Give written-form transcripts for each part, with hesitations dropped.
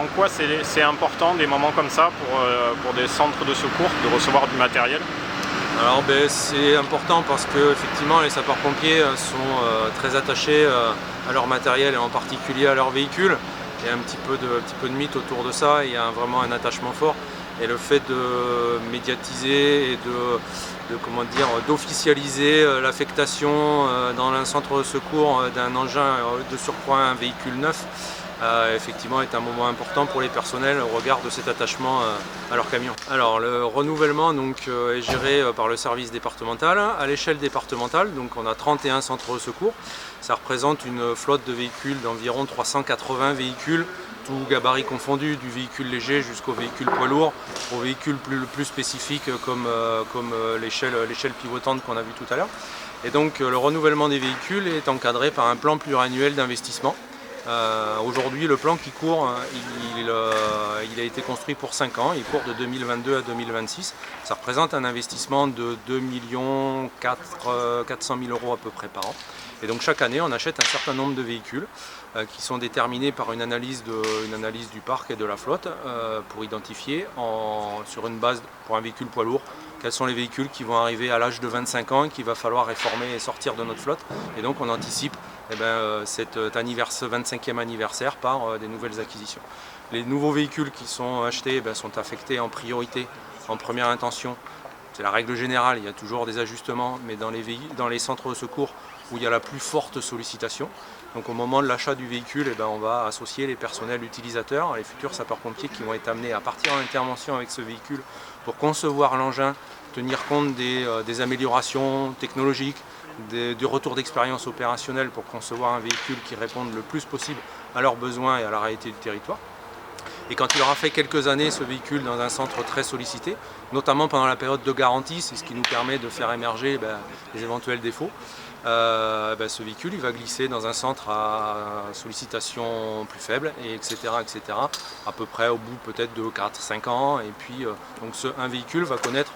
En quoi c'est important des moments comme ça pour des centres de secours de recevoir du matériel? Alors c'est important parce que effectivement les sapeurs-pompiers sont très attachés à leur matériel et en particulier à leur véhicule. Il y a un petit peu de mythe autour de ça, il y a vraiment un attachement fort. Et le fait de médiatiser et d'officialiser l'affectation dans un centre de secours d'un engin, de surcroît un véhicule neuf, effectivement est un moment important pour les personnels au regard de cet attachement à leur camion. Alors le renouvellement est géré par le service départemental. À l'échelle départementale, donc on a 31 centres de secours. Ça représente une flotte de véhicules d'environ 380 véhicules, tout gabarit confondu, du véhicule léger jusqu'au véhicule poids lourd, aux véhicules plus spécifiques comme l'échelle pivotante qu'on a vu tout à l'heure. Et donc le renouvellement des véhicules est encadré par un plan pluriannuel d'investissement. Aujourd'hui, le plan qui court, il a été construit pour 5 ans, il court de 2022 à 2026. Ça représente un investissement de 2 400 000 € à peu près par an. Et donc chaque année, on achète un certain nombre de véhicules qui sont déterminés par une analyse du parc et de la flotte pour identifier sur une base pour un véhicule poids lourd quels sont les véhicules qui vont arriver à l'âge de 25 ans et qu'il va falloir réformer et sortir de notre flotte. Et donc on anticipe cet 25e anniversaire par des nouvelles acquisitions. Les nouveaux véhicules qui sont achetés sont affectés en priorité, en première intention. C'est la règle générale, il y a toujours des ajustements, mais dans les centres de secours où il y a la plus forte sollicitation. Donc au moment de l'achat du véhicule, on va associer les personnels utilisateurs, les futurs sapeurs-pompiers qui vont être amenés à partir en intervention avec ce véhicule pour concevoir l'engin, tenir compte des améliorations technologiques, du retour d'expérience opérationnelle pour concevoir un véhicule qui réponde le plus possible à leurs besoins et à la réalité du territoire. Et quand il aura fait quelques années ce véhicule dans un centre très sollicité, notamment pendant la période de garantie, c'est ce qui nous permet de faire émerger les éventuels défauts, ce véhicule il va glisser dans un centre à sollicitation plus faible, etc., à peu près au bout peut-être de 4-5 ans. Et puis un véhicule va connaître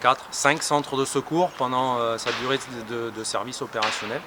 4-5 centres de secours pendant sa durée de service opérationnel.